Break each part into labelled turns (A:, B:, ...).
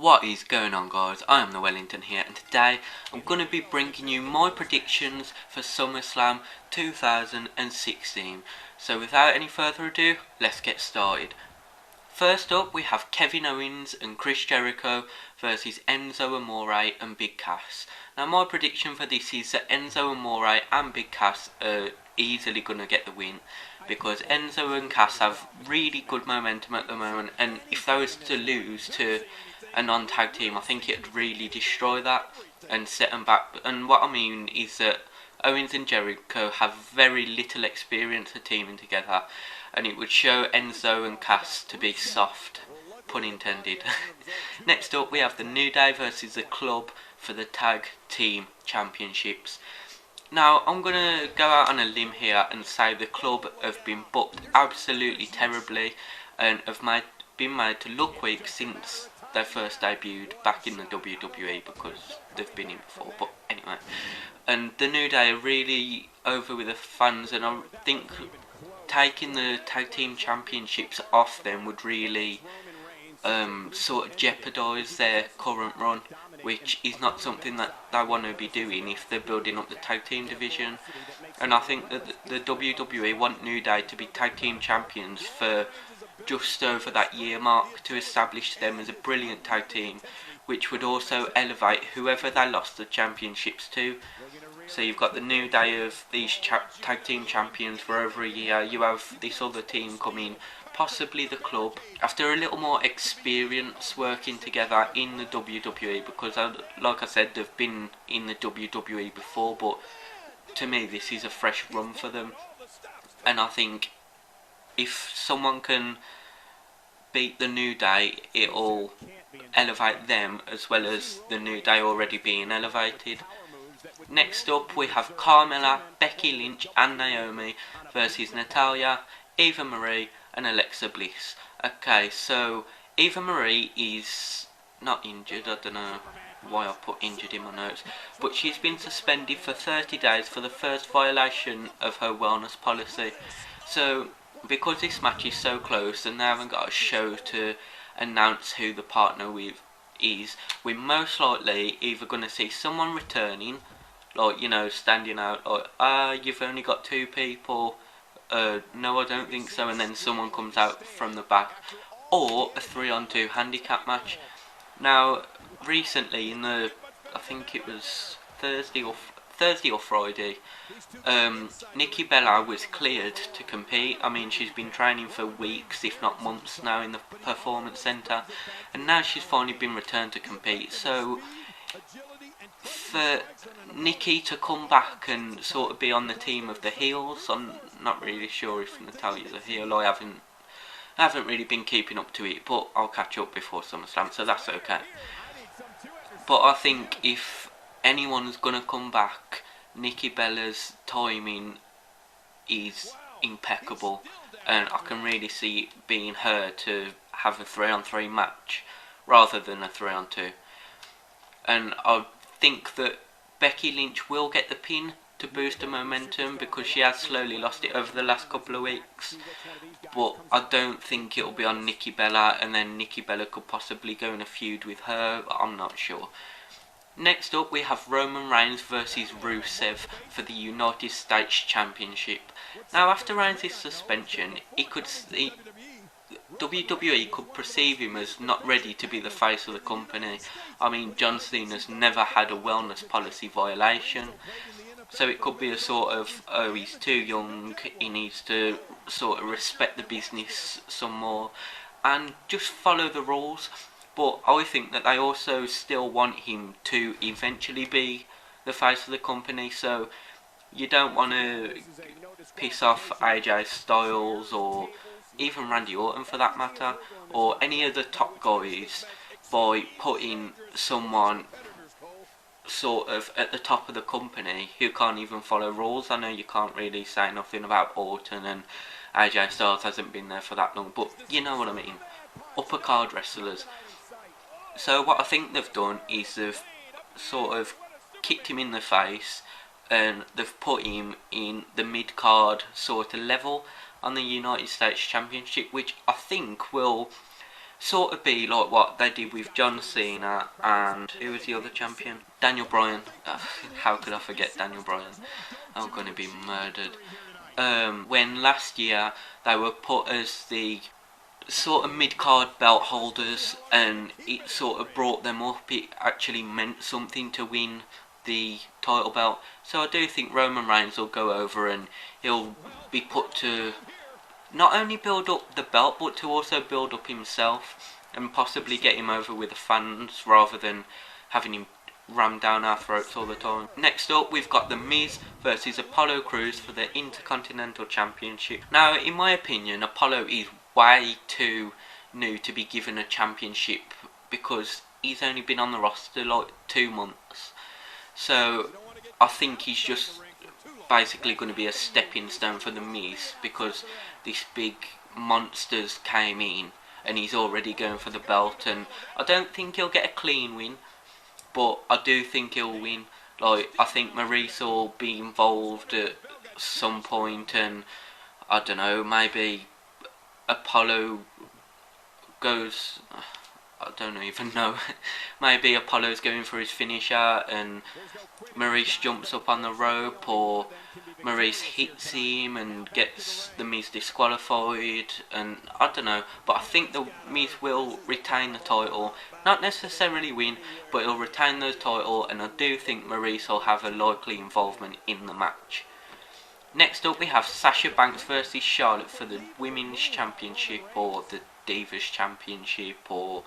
A: What is going on, guys? I am the Wellington here, and today I'm going to be bringing you my predictions for SummerSlam 2016. So without any further ado, let's get started. First up, we have Kevin Owens and Chris Jericho versus Enzo Amore and Big Cass. Now my prediction for this is that Enzo Amore and Big Cass are easily going to get the win, because Enzo and Cass have really good momentum at the moment, and if they was to lose to a non-tag team, I think it'd really destroy that and set them back. And what I mean is that Owens and Jericho have very little experience of teaming together, and it would show Enzo and Cass to be soft, pun intended. Next up, we have the New Day versus the Club for the Tag Team Championships. Now, I'm going to go out on a limb here and say the Club have been booked absolutely terribly and have been made to look weak since they first debuted back in the WWE, because they've been in before, but anyway. And the New Day are really over with the fans, and I think taking the Tag Team Championships off them would really sort of jeopardise their current run, which is not something that they want to be doing if they're building up the Tag Team division. And I think that the WWE want New Day to be Tag Team Champions for just over that year mark, to establish them as a brilliant tag team, which would also elevate whoever they lost the championships to. So you've got the New Day of these tag team champions for over a year. You have this other team coming, possibly the Club, after a little more experience working together in the WWE, because like I said, they've been in the WWE before, but to me this is a fresh run for them. And I think if someone can beat the New Day, it'll elevate them as well as the New Day already being elevated. Next up, we have Carmella, Becky Lynch and Naomi versus Natalya, Eva Marie and Alexa Bliss. Okay, so Eva Marie is not injured. I don't know why I put injured in my notes, but she's been suspended for 30 days for the first violation of her wellness policy. So because this match is so close and they haven't got a show to announce who the partner with is, we're most likely either going to see someone returning, like, you know, standing out like, you've only got two people, no I don't think so, and then someone comes out from the back, or a 3-on-2 handicap match. Now recently, in the, I think it was Thursday or Friday, Nikki Bella was cleared to compete. I mean, she's been training for weeks, if not months now, in the Performance Centre, and now she's finally been returned to compete. So for Nikki to come back and sort of be on the team of the heels, I'm not really sure if Natalya's a heel. I haven't really been keeping up to it, but I'll catch up before SummerSlam, so that's okay. But I think if anyone's gonna come back, Nikki Bella's timing is impeccable, and I can really see it being her to have a 3-on-3 match rather than a 3-on-2. And I think that Becky Lynch will get the pin to boost her momentum, because she has slowly lost it over the last couple of weeks, but I don't think it'll be on Nikki Bella, and then Nikki Bella could possibly go in a feud with her. I'm not sure. Next up, we have Roman Reigns versus Rusev for the United States Championship. Now, after Reigns' suspension, WWE could perceive him as not ready to be the face of the company. I mean, John Cena's never had a wellness policy violation, so it could be a sort of, oh, he's too young, he needs to sort of respect the business some more and just follow the rules. But I think that they also still want him to eventually be the face of the company, so you don't want to piss off AJ Styles or even Randy Orton for that matter, or any of the top guys, by putting someone sort of at the top of the company who can't even follow rules. I know you can't really say nothing about Orton, and AJ Styles hasn't been there for that long, but you know what I mean, upper card wrestlers. So what I think they've done is they've sort of kicked him in the face, and they've put him in the mid-card sort of level on the United States Championship, which I think will sort of be like what they did with John Cena and who was the other champion? Daniel Bryan. How could I forget Daniel Bryan? I'm going to be murdered. When last year they were put as the sort of mid-card belt holders, and it sort of brought them up. It actually meant something to win the title belt. So I do think Roman Reigns will go over and he'll be put to not only build up the belt, but to also build up himself and possibly get him over with the fans rather than having him rammed down our throats all the time. Next up, we've got The Miz versus Apollo Crews for the Intercontinental Championship. Now, in my opinion, Apollo is way too new to be given a championship because he's only been on the roster like 2 months. So I think he's just basically going to be a stepping stone for The Miz because this big monsters came in and he's already going for the belt, and I don't think he'll get a clean win, but I do think he'll win. Like, I think Maurice will be involved at some point, and I don't know, maybe Apollo goes, I don't even know, maybe Apollo's going for his finisher and Maurice jumps up on the rope, or Maurice hits him and gets The Miz disqualified, and I don't know, but I think The Miz will retain the title, not necessarily win, but he'll retain the title, and I do think Maurice will have a likely involvement in the match. Next up, we have Sasha Banks versus Charlotte for the Women's Championship, or the Divas Championship, or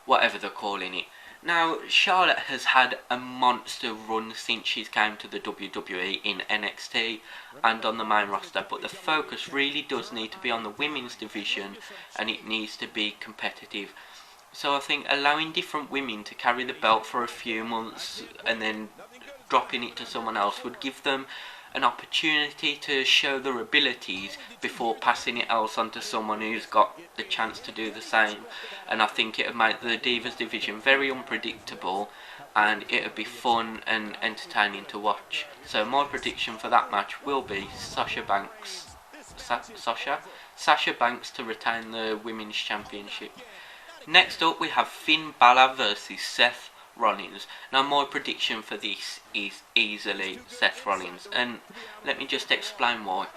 A: whatever they're calling it. Now, Charlotte has had a monster run since she's came to the WWE in NXT and on the main roster, but the focus really does need to be on the women's division, and it needs to be competitive. So I think allowing different women to carry the belt for a few months and then dropping it to someone else would give them an opportunity to show their abilities before passing it else on to someone who's got the chance to do the same. And I think it would make the Divas division very unpredictable, and it would be fun and entertaining to watch. So my prediction for that match will be Sasha Banks to retain the Women's Championship. Next up, we have Finn Balor versus Seth Rollins. Now, my prediction for this is easily Seth Rollins, and let me just explain why.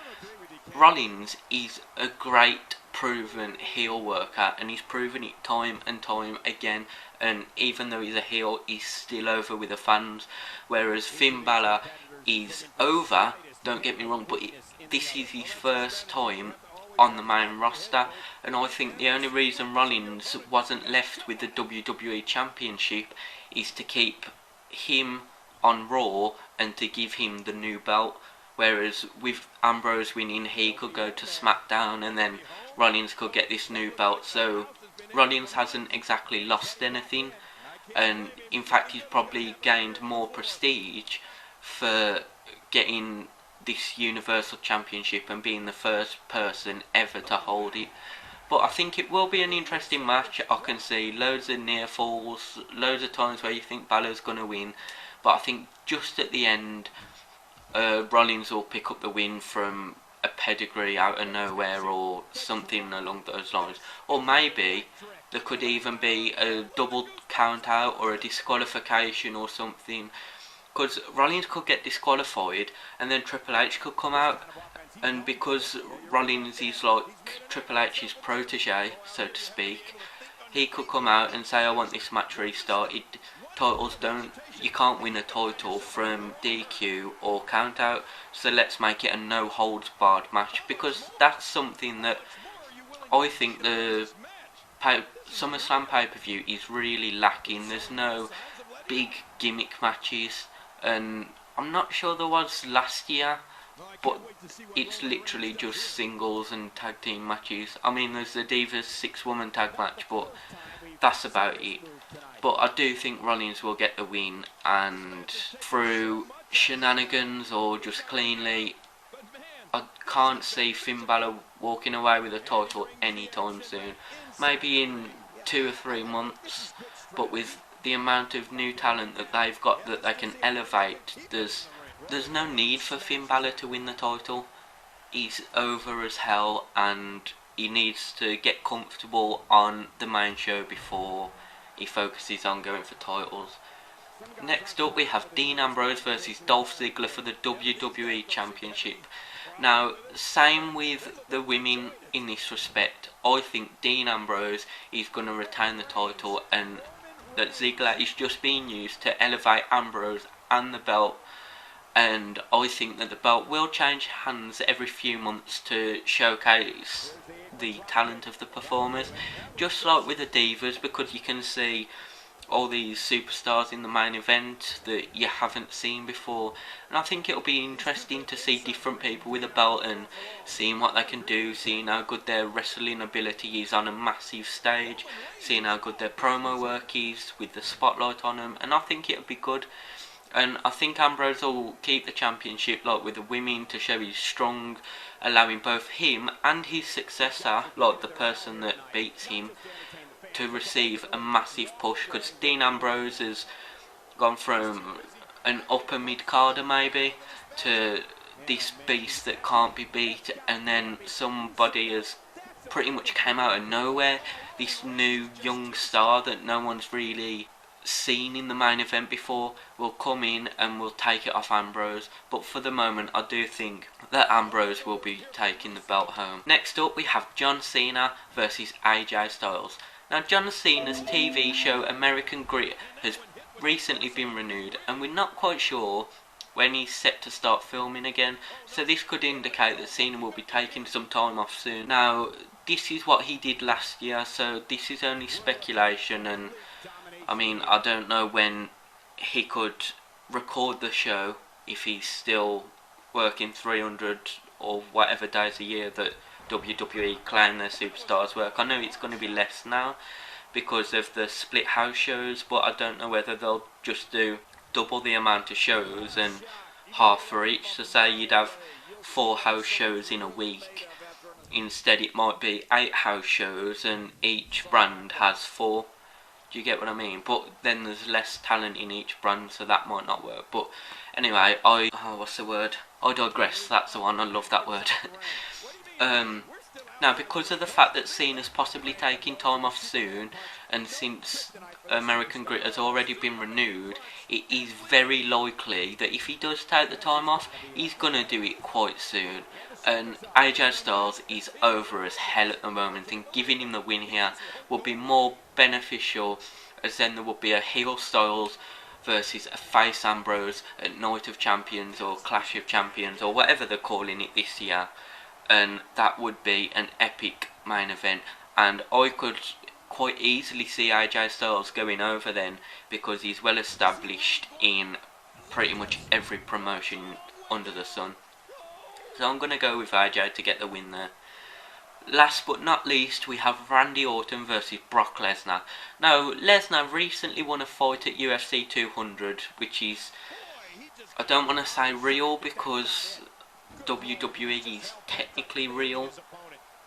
A: Rollins is a great proven heel worker, and he's proven it time and time again, and even though he's a heel, he's still over with the fans, whereas Finn Balor is over, don't get me wrong, but this is his first time on the main roster, and I think the only reason Rollins wasn't left with the WWE Championship is to keep him on Raw and to give him the new belt, whereas with Ambrose winning, he could go to SmackDown and then Rollins could get this new belt. So Rollins hasn't exactly lost anything, and in fact he's probably gained more prestige for getting this Universal Championship and being the first person ever to hold it. But I think it will be an interesting match. I can see loads of near falls, loads of times where you think Balor's going to win, but I think just at the end Rollins will pick up the win from a pedigree out of nowhere or something along those lines. Or maybe there could even be a double count out or a disqualification or something, because Rollins could get disqualified and then Triple H could come out, and because Rollins is like Triple H's protege, so to speak, he could come out and say, I want this match restarted. You can't win a title from DQ or count out, so let's make it a no holds barred match, because that's something that I think the SummerSlam pay-per-view is really lacking. There's no big gimmick matches, and I'm not sure there was last year, but it's literally just singles and tag team matches. I mean, there's the Divas 6-woman tag match, but that's about it. But I do think Rollins will get the win, and through shenanigans or just cleanly, I can't see Finn Balor walking away with a title anytime soon. Maybe in 2 or 3 months, but with the amount of new talent that they've got that they can elevate, there's no need for Finn Balor to win the title. He's over as hell, and he needs to get comfortable on the main show before he focuses on going for titles. Next up we have Dean Ambrose versus Dolph Ziggler for the WWE Championship. Now, same with the women in this respect. I think Dean Ambrose is going to retain the title, and that Ziggler is just being used to elevate Ambrose and the belt. And I think that the belt will change hands every few months to showcase the talent of the performers, just like with the Divas, because you can see all these superstars in the main event that you haven't seen before. And I think it'll be interesting to see different people with a belt and seeing what they can do, seeing how good their wrestling ability is on a massive stage, seeing how good their promo work is with the spotlight on them, and I think it'll be good. And I think Ambrose will keep the championship, like with the women, to show he's strong, allowing both him and his successor, like the person that beats him, to receive a massive push, because Dean Ambrose has gone from an upper mid-carder maybe to this beast that can't be beat, and then somebody has pretty much came out of nowhere, this new young star that no one's really seen in the main event before will come in and will take it off Ambrose. But for the moment I do think that Ambrose will be taking the belt home. Next up we have John Cena versus AJ Styles. Now, John Cena's TV show American Grit has recently been renewed, and we're not quite sure when he's set to start filming again, so this could indicate that Cena will be taking some time off soon. Now, this is what he did last year, so this is only speculation, and I mean, I don't know when he could record the show, if he's still working 300 or whatever days a year that WWE claim their superstars work. I know it's going to be less now because of the split house shows, but I don't know whether they'll just do double the amount of shows and half for each. So say you'd have 4 house shows in a week, instead it might be 8 house shows and each brand has 4. Do you get what I mean? But then there's less talent in each brand, so that might not work. But anyway, what's the word? I digress, that's the one, I love that word. Now, because of the fact that Cena's possibly taking time off soon, and since American Grit has already been renewed, it is very likely that if he does take the time off, he's gonna do it quite soon. And AJ Styles is over as hell at the moment, and giving him the win here would be more beneficial, as then there would be a heel Styles versus a face Ambrose at Night of Champions or Clash of Champions or whatever they're calling it this year. And that would be an epic main event, and I could quite easily see AJ Styles going over then, because he's well established in pretty much every promotion under the sun. So I'm going to go with AJ to get the win there. Last but not least, we have Randy Orton versus Brock Lesnar. Now, Lesnar recently won a fight at UFC 200, which is, I don't want to say real, because WWE is technically real,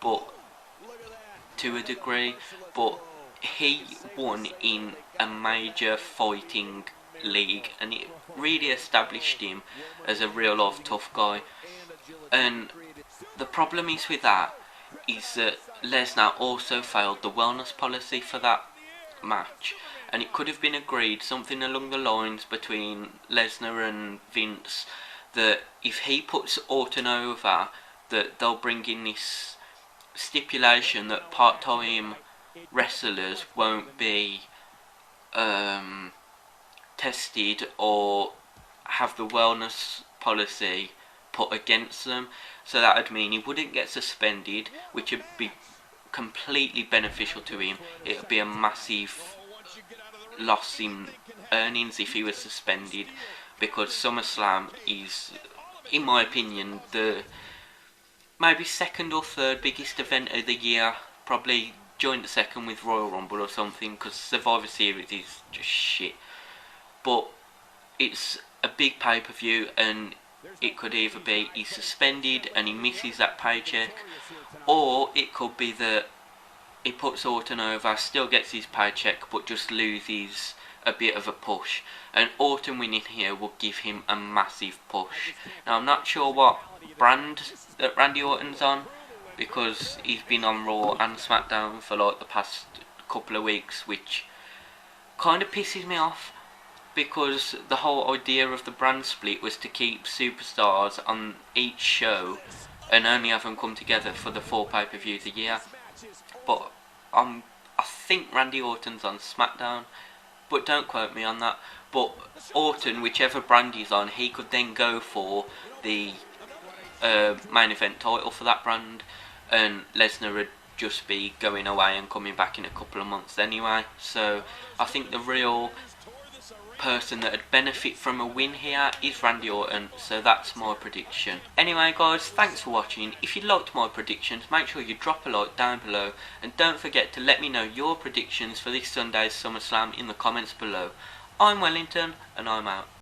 A: but to a degree, but he won in a major fighting league, and it really established him as a real life tough guy. And the problem is with that is that Lesnar also failed the wellness policy for that match, and it could have been agreed, something along the lines between Lesnar and Vince, that if he puts Orton over, that they'll bring in this stipulation that part-time wrestlers won't be tested or have the wellness policy put against them. So that would mean he wouldn't get suspended, which would be completely beneficial to him. It would be a massive loss in earnings if he was suspended, because SummerSlam is, in my opinion, the maybe second or third biggest event of the year, probably joint second with Royal Rumble or something, because Survivor Series is just shit. But it's a big pay-per-view, and it could either be he's suspended and he misses that paycheck, or it could be that he puts Orton over, still gets his paycheck, but just loses a bit of a push. And Orton winning here will give him a massive push. Now, I'm not sure what brand that Randy Orton's on, because he's been on Raw and SmackDown for like the past couple of weeks, which kind of pisses me off, because the whole idea of the brand split was to keep superstars on each show and only have them come together for the 4 pay-per-views a year. But I think Randy Orton's on SmackDown, but don't quote me on that. But Orton, whichever brand he's on, he could then go for the main event title for that brand, and Lesnar would just be going away and coming back in a couple of months anyway. So I think the real person that would benefit from a win here is Randy Orton, so that's my prediction. Anyway guys, thanks for watching. If you liked my predictions, make sure you drop a like down below, and don't forget to let me know your predictions for this Sunday's SummerSlam in the comments below. I'm Wellington, and I'm out.